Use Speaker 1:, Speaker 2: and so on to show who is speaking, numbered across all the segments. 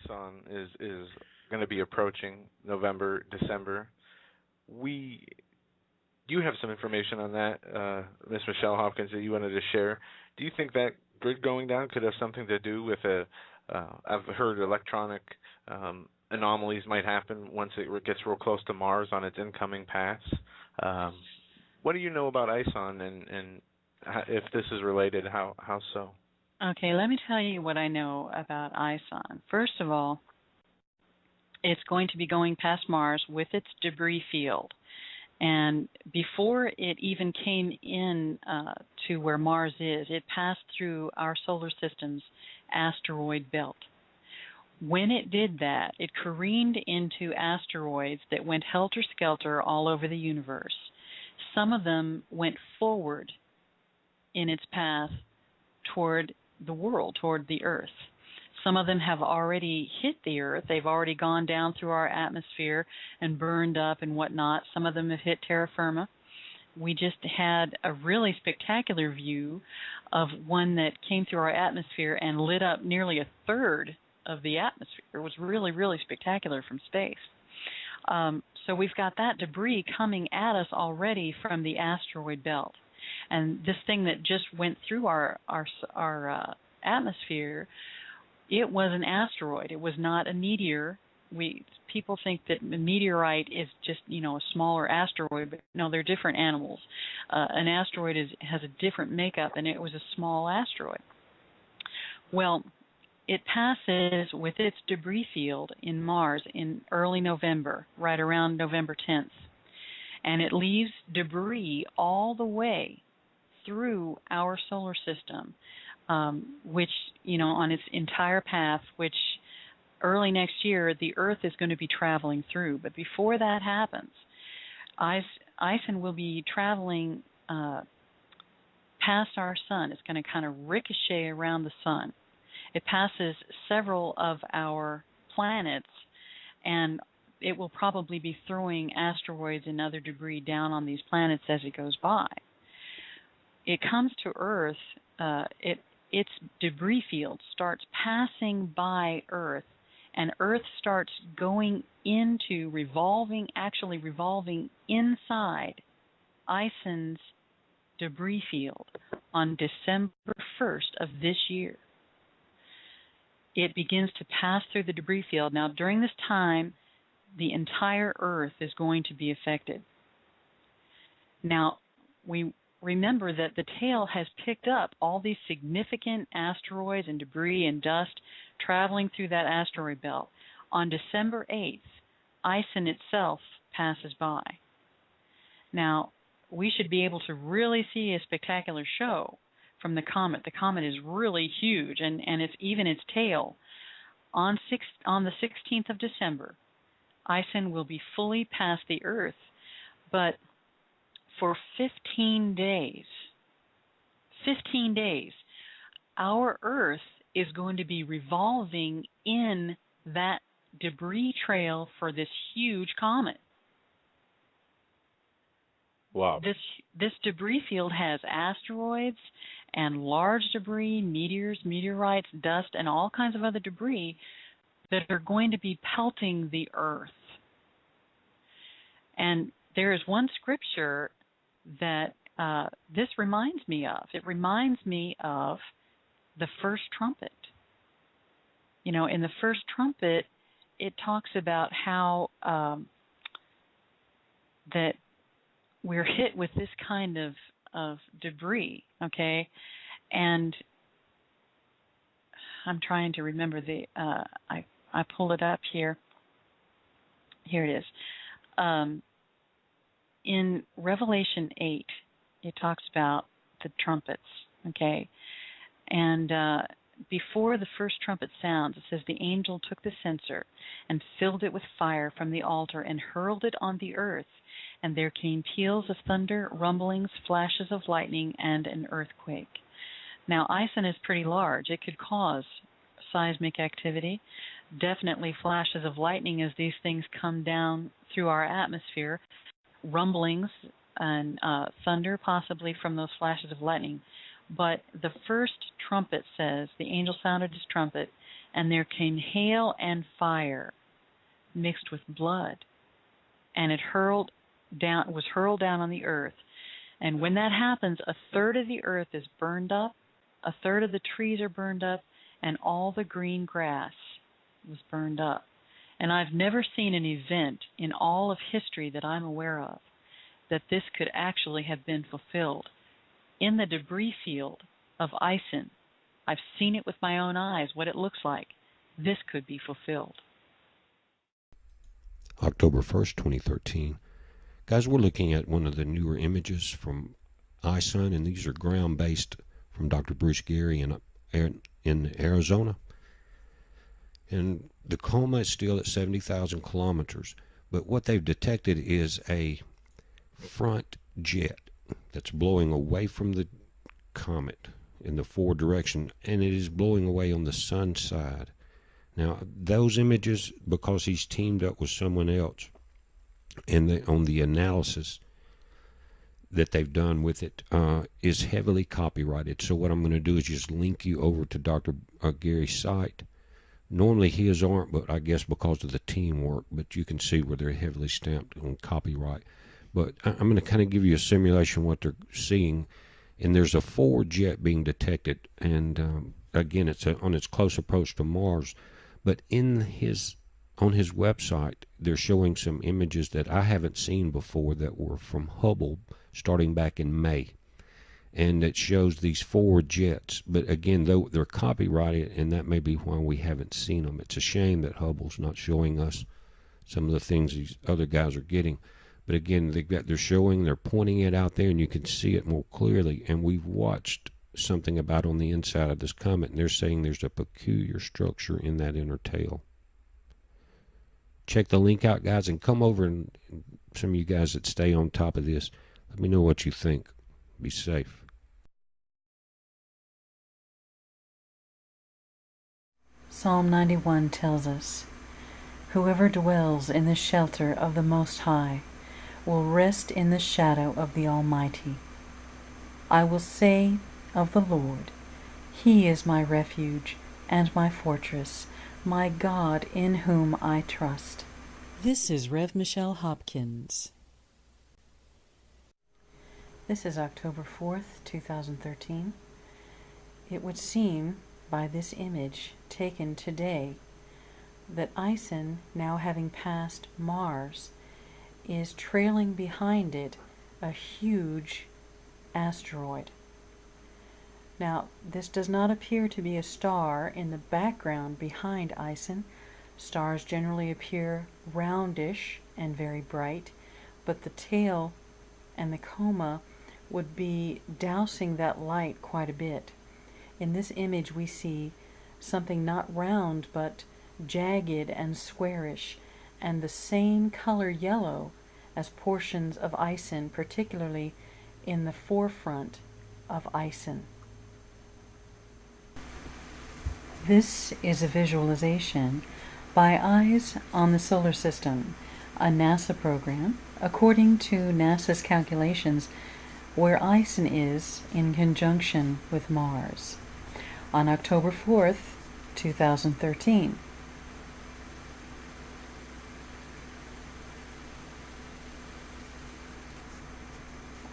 Speaker 1: Ison is going to be approaching November, December. We Do you have some information on that, Miss Michelle Hopkins, that you wanted to share? Do you think that grid going down could have something to do with I've heard electronic anomalies might happen once it gets real close to Mars on its incoming paths. Um, what do you know about Ison, and if this is related, how so?
Speaker 2: Okay, let me tell you what I know about Ison. First of all, it's going to be going past Mars with its debris field. And before it even came in to where Mars is, it passed through our solar system's asteroid belt. When it did that, it careened into asteroids that went helter-skelter all over the universe. Some of them went forward in its path toward the world, toward the Earth. Some of them have already hit the Earth. They've already gone down through our atmosphere and burned up and whatnot. Some of them have hit terra firma. We just had a really spectacular view of one that came through our atmosphere and lit up nearly a third of the atmosphere. It was really, really spectacular from space. So we've got that debris coming at us already from the asteroid belt. And this thing that just went through our atmosphere, it was an asteroid. It was not a meteor. People think that a meteorite is just, a smaller asteroid, but no, they're different animals. An asteroid has a different makeup, and it was a small asteroid. Well, it passes with its debris field in Mars in early November, right around November 10th. And it leaves debris all the way through our solar system, which, on its entire path, which early next year the Earth is going to be traveling through. But before that happens, Ison will be traveling past our sun. It's going to kind of ricochet around the sun. It passes several of our planets, and it will probably be throwing asteroids and other debris down on these planets as it goes by. It comes to Earth, its debris field starts passing by Earth, and Earth starts going into actually revolving inside Ison's debris field on December 1st of this year. It begins to pass through the debris field. Now, during this time, the entire Earth is going to be affected. Now, we remember that the tail has picked up all these significant asteroids and debris and dust traveling through that asteroid belt. On December 8th, Ison itself passes by. Now, we should be able to really see a spectacular show from the comet. The comet is really huge, and it's even its tail. On the 16th of December, Ison will be fully past the Earth, but for 15 days, our Earth is going to be revolving in that debris trail for this huge comet.
Speaker 1: Wow.
Speaker 2: This debris field has asteroids and large debris, meteors, meteorites, dust, and all kinds of other debris that are going to be pelting the Earth. And there is one scripture that this reminds me of. It reminds me of the first trumpet. In the first trumpet, it talks about how that we're hit with this kind of debris, okay? And I'm trying to remember I pull it up here. Here it is. In Revelation 8, it talks about the trumpets, okay? And before the first trumpet sounds, it says, the angel took the censer and filled it with fire from the altar and hurled it on the earth. And there came peals of thunder, rumblings, flashes of lightning, and an earthquake. Now, Ison is pretty large. It could cause seismic activity, definitely flashes of lightning as these things come down through our atmosphere, rumblings and thunder possibly from those flashes of lightning. But the first trumpet says, the angel sounded his trumpet, and there came hail and fire mixed with blood, and it was hurled down on the earth. And when that happens, a third of the earth is burned up, a third of the trees are burned up, and all the green grass was burned up. And I've never seen an event in all of history that I'm aware of that this could actually have been fulfilled. In the debris field of Ison, I've seen it with my own eyes, what it looks like. This could be fulfilled.
Speaker 3: October 1st, 2013. Guys, we're looking at one of the newer images from Ison, and these are ground-based from Dr. Bruce Gary in Arizona. And the coma is still at 70,000 kilometers, but what they've detected is a front jet that's blowing away from the comet in the forward direction, and it is blowing away on the sun side. Now, those images, because he's teamed up with someone else, and on the analysis that they've done with it, is heavily copyrighted. So what I'm going to do is just link you over to Dr. Gary's site. Normally his aren't, but I guess because of the teamwork, but you can see where they're heavily stamped on copyright. But I'm going to kind of give you a simulation of what they're seeing, and there's a forward jet being detected, and again, it's on its close approach to Mars. But on his website, they're showing some images that I haven't seen before that were from Hubble starting back in May. And it shows these forward jets. But again, though they're copyrighted, and that may be why we haven't seen them. It's a shame that Hubble's not showing us some of the things these other guys are getting. But again, they're pointing it out there, and you can see it more clearly. And we've watched something about on the inside of this comet, and they're saying there's a peculiar structure in that inner tail. Check the link out, guys, and come over, and some of you guys that stay on top of this, let me know what you think. Be safe.
Speaker 2: Psalm 91 tells us, "Whoever dwells in the shelter of the Most High will rest in the shadow of the Almighty. I will say of the Lord, He is my refuge and my fortress, my God in whom I trust."
Speaker 4: This is Rev. Michelle Hopkins.
Speaker 2: This is October 4th, 2013. It would seem, by this image taken today, that Ison, now having passed Mars, is trailing behind it a huge asteroid. Now, this does not appear to be a star in the background behind Ison. Stars generally appear roundish and very bright, but the tail and the coma would be dousing that light quite a bit. In this image we see something not round but jagged and squarish, and the same color yellow as portions of Ison, particularly in the forefront of Ison. This is a visualization by Eyes on the Solar System, a NASA program, according to NASA's calculations, where Ison is in conjunction with Mars. On October 4th, 2013.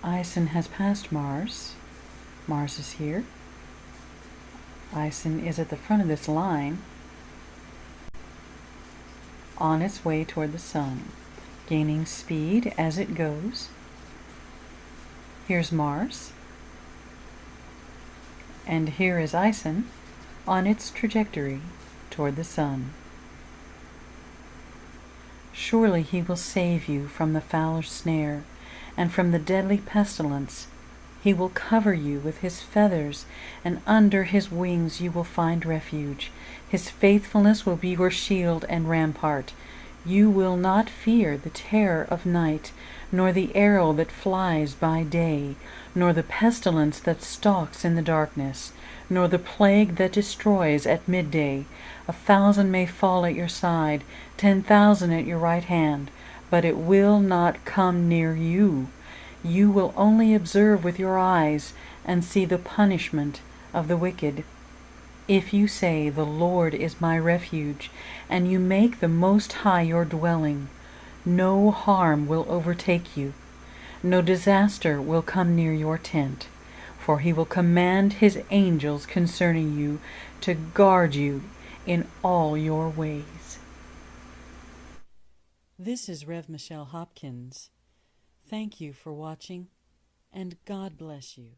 Speaker 2: Ison has passed Mars. Mars is here. Ison is at the front of this line, on its way toward the sun, gaining speed as it goes. Here's Mars, and here is Ison on its trajectory toward the sun. Surely he will save you from the fowler's snare and from the deadly pestilence. He will cover you with his feathers, and under his wings you will find refuge. His faithfulness will be your shield and rampart. You will not fear the terror of night, nor the arrow that flies by day, nor the pestilence that stalks in the darkness, nor the plague that destroys at midday. 1,000 may fall at your side, 10,000 at your right hand, but it will not come near you. You will only observe with your eyes and see the punishment of the wicked.
Speaker 4: If you say, "The Lord is my refuge," and you make the Most High your dwelling, no harm will overtake you, no disaster will come near your tent, for he will command his angels concerning you to guard you in all your ways. This is Rev. Michelle Hopkins. Thank you for watching, and God bless you.